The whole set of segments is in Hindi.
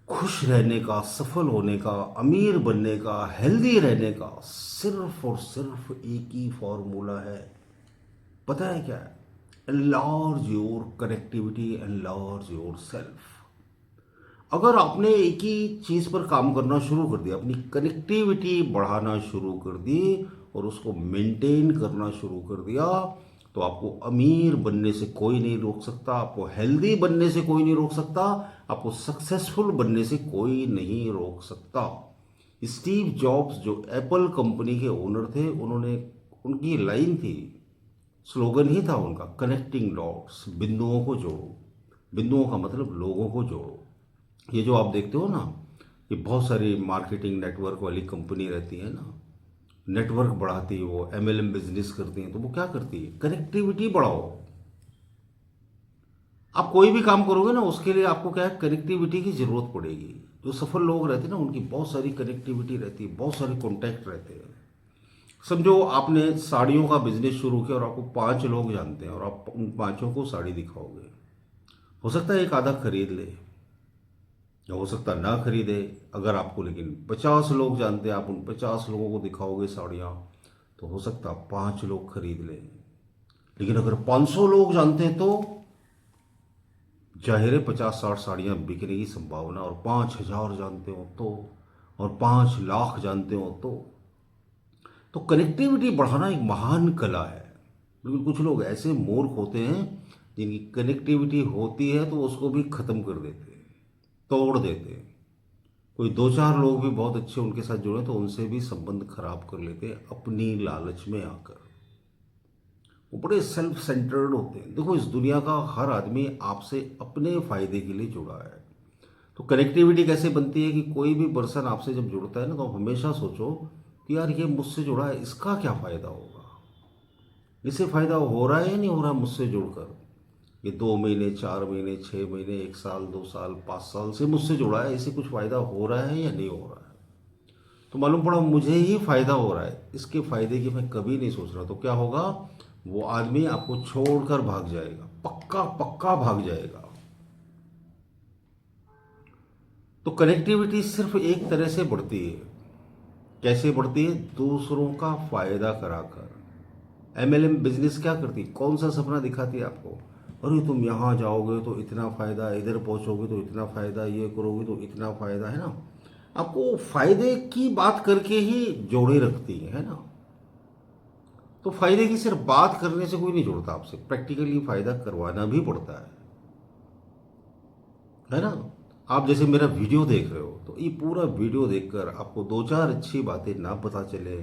खुश रहने का, सफल होने का, अमीर बनने का, हेल्दी रहने का सिर्फ और सिर्फ एक ही फॉर्मूला है। पता है क्या है? Enlarge your connectivity, enlarge your self. अगर आपने एक ही चीज पर काम करना शुरू कर दिया, अपनी कनेक्टिविटी बढ़ाना शुरू कर दी और उसको मेंटेन करना शुरू कर दिया, तो आपको अमीर बनने से कोई नहीं रोक सकता, आपको हेल्दी बनने से कोई नहीं रोक सकता, आपको सक्सेसफुल बनने से कोई नहीं रोक सकता। स्टीव जॉब्स जो एप्पल कंपनी के ओनर थे, उन्होंने, उनकी लाइन थी, स्लोगन ही था उनका, कनेक्टिंग डॉट्स, बिंदुओं को जोड़ो। बिंदुओं का मतलब लोगों को जोड़ो। ये जो आप देखते हो ना, ये बहुत सारी मार्केटिंग नेटवर्क वाली कंपनी रहती है ना, नेटवर्क बढ़ाती है, वो एमएलएम बिजनेस करती हैं, तो वो क्या करती है? कनेक्टिविटी बढ़ाओ। आप कोई भी काम करोगे ना, उसके लिए आपको क्या है? कनेक्टिविटी की जरूरत पड़ेगी। जो सफल लोग रहते हैं ना, उनकी बहुत सारी कनेक्टिविटी रहती है, बहुत सारे कॉन्टैक्ट रहते हैं। समझो आपने साड़ियों का बिजनेस शुरू किया और आपको 5 लोग जानते हैं और आप उन 5 को साड़ी दिखाओगे। हो सकता है एक आधा खरीद ले, या हो सकता है ना खरीदे। अगर आपको लेकिन 50 लोग जानते हैं, आप उन 50 लोगों को दिखाओगे साड़ियाँ, तो हो सकता है 5 लोग खरीद लें। लेकिन अगर 500 लोग जानते हैं तो जाहिर है 50-60 साड़ियाँ बिकने की संभावना। और 5,000 जानते हो और 5 लाख जानते हो तो कनेक्टिविटी बढ़ाना एक महान कला है। लेकिन कुछ लोग ऐसे मूर्ख होते हैं जिनकी कनेक्टिविटी होती है तो उसको भी खत्म कर देते हैं, तोड़ देते हैं। कोई 2-4 लोग भी बहुत अच्छे उनके साथ जुड़े तो उनसे भी संबंध खराब कर लेते हैं अपनी लालच में आकर। वो बड़े सेल्फ सेंटर्ड होते हैं। देखो, इस दुनिया का हर आदमी आपसे अपने फायदे के लिए जुड़ा है। तो कनेक्टिविटी कैसे बनती है कि कोई भी पर्सन आपसे जब जुड़ता है ना, तो आप हमेशा सोचो कि यार ये मुझसे जुड़ा है, इसका क्या फायदा होगा, इसे फायदा हो रहा है या नहीं हो रहा मुझसे जुड़कर। ये 2 महीने, 4 महीने, 6 महीने, 1 साल, 2 साल, 5 साल से मुझसे जुड़ा है, इसे कुछ फायदा हो रहा है या नहीं हो रहा है। तो मालूम पड़ा मुझे ही फायदा हो रहा है, इसके फायदे की मैं कभी नहीं सोच रहा, तो क्या होगा? वो आदमी आपको छोड़कर भाग जाएगा, पक्का पक्का भाग जाएगा। तो कनेक्टिविटी सिर्फ एक तरह से बढ़ती है। कैसे बढ़ती है? दूसरों का फायदा कराकर। एमएलएम बिजनेस क्या करती है? कौन सा सपना दिखाती है आपको? अरे तुम यहाँ जाओगे तो इतना फायदा, इधर पहुंचोगे तो इतना फायदा, ये करोगे तो इतना फायदा, है ना। आपको फायदे की बात करके ही जोड़े रखती है ना। तो फायदे की सिर्फ बात करने से कोई नहीं जुड़ता आपसे, प्रैक्टिकली फायदा करवाना भी पड़ता है ना। आप जैसे मेरा वीडियो देख रहे हो, तो ये पूरा वीडियो देखकर आपको 2-4 अच्छी बातें ना पता चले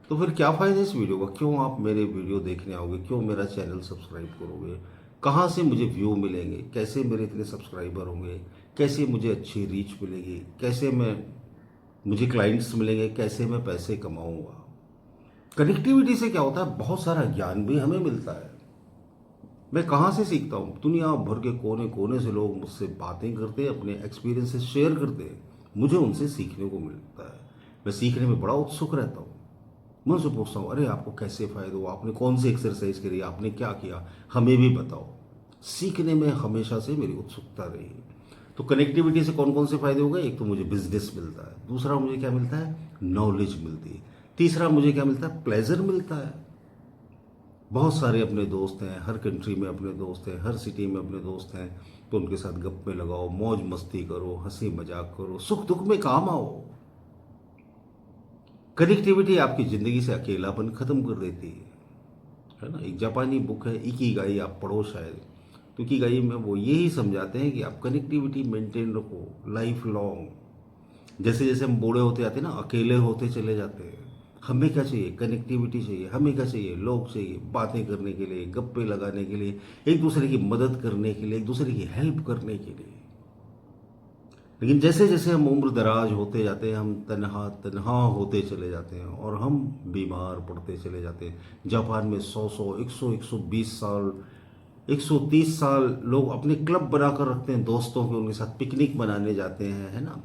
तो फिर क्या फ़ायदा इस वीडियो का? क्यों आप मेरे वीडियो देखने आओगे? क्यों मेरा चैनल सब्सक्राइब करोगे? कहाँ से मुझे व्यू मिलेंगे? कैसे मेरे इतने सब्सक्राइबर होंगे? कैसे मुझे अच्छी रीच मिलेगी? कैसे मैं, मुझे क्लाइंट्स मिलेंगे? कैसे मैं पैसे कमाऊंगा? कनेक्टिविटी से क्या होता है? बहुत सारा ज्ञान भी हमें मिलता है। मैं कहाँ से सीखता हूँ? दुनिया भर के कोने कोने से लोग मुझसे बातें करते हैं, अपने एक्सपीरियंसेस शेयर करते हैं, मुझे उनसे सीखने को मिलता है। मैं सीखने में बड़ा उत्सुक रहता हूँ। मैं उनसे पूछता हूँ, अरे आपको कैसे फायदा हुआ, आपने कौन सी एक्सरसाइज करी, आपने क्या किया, हमें भी बताओ। सीखने में हमेशा से मेरी उत्सुकता रही। तो कनेक्टिविटी से कौन कौन से फायदे हो गए? एक तो मुझे बिजनेस मिलता है, दूसरा मुझे क्या मिलता है? नॉलेज मिलती है, तीसरा मुझे क्या मिलता है? प्लेजर मिलता है। बहुत सारे अपने दोस्त हैं, हर कंट्री में अपने दोस्त हैं, हर सिटी में अपने दोस्त हैं, तो उनके साथ गप्पे लगाओ, मौज मस्ती करो, हंसी मजाक करो, सुख दुख में काम आओ। कनेक्टिविटी आपकी जिंदगी से अकेलापन खत्म कर देती है ना। एक जापानी बुक है इकिगाई, आप पढ़ो शायद। तो इकिगाई में वो यही समझाते हैं कि आप कनेक्टिविटी मेंटेन रखो लाइफ लॉन्ग। जैसे जैसे हम बूढ़े होते जाते हैं ना, अकेले होते चले जाते हैं, हमें क्या चाहिए? कनेक्टिविटी चाहिए। हमें क्या चाहिए? लोग चाहिए, बातें करने के लिए, गप्पे लगाने के लिए, एक दूसरे की मदद करने के लिए, एक दूसरे की हेल्प करने के लिए। लेकिन जैसे जैसे हम उम्र दराज होते जाते हैं, हम तनहा तनहा होते चले जाते हैं और हम बीमार पड़ते चले जाते हैं। जापान में 100-100, 100, 120 साल, 130 साल लोग अपने क्लब बनाकर रखते हैं, दोस्तों के, उनके साथ पिकनिक मनाने जाते हैं, है ना,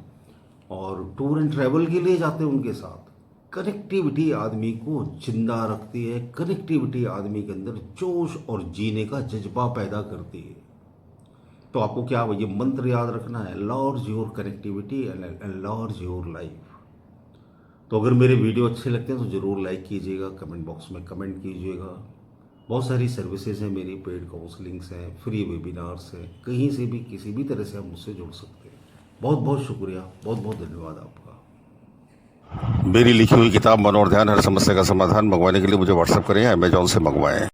और टूर एंड ट्रैवल के लिए जाते हैं उनके साथ। कनेक्टिविटी आदमी को जिंदा रखती है, कनेक्टिविटी आदमी के अंदर जोश और जीने का जज्बा पैदा करती है। तो आपको क्या ये मंत्र याद रखना है, enlarge your connectivity and enlarge your life. तो अगर मेरे वीडियो अच्छे लगते हैं तो ज़रूर लाइक कीजिएगा, कमेंट बॉक्स में कमेंट कीजिएगा। बहुत सारी सर्विसेज हैं मेरी, पेड काउंसलिंग्स हैं, फ्री वेबिनार्स हैं, कहीं से भी किसी भी तरह से आप मुझसे जुड़ सकते हैं। बहुत बहुत शुक्रिया, बहुत बहुत धन्यवाद आपका। मेरी लिखी हुई किताब मन और ध्यान, हर समस्या का समाधान मंगवाने के लिए मुझे व्हाट्सएप करें या अमेजॉन से मंगवाएं।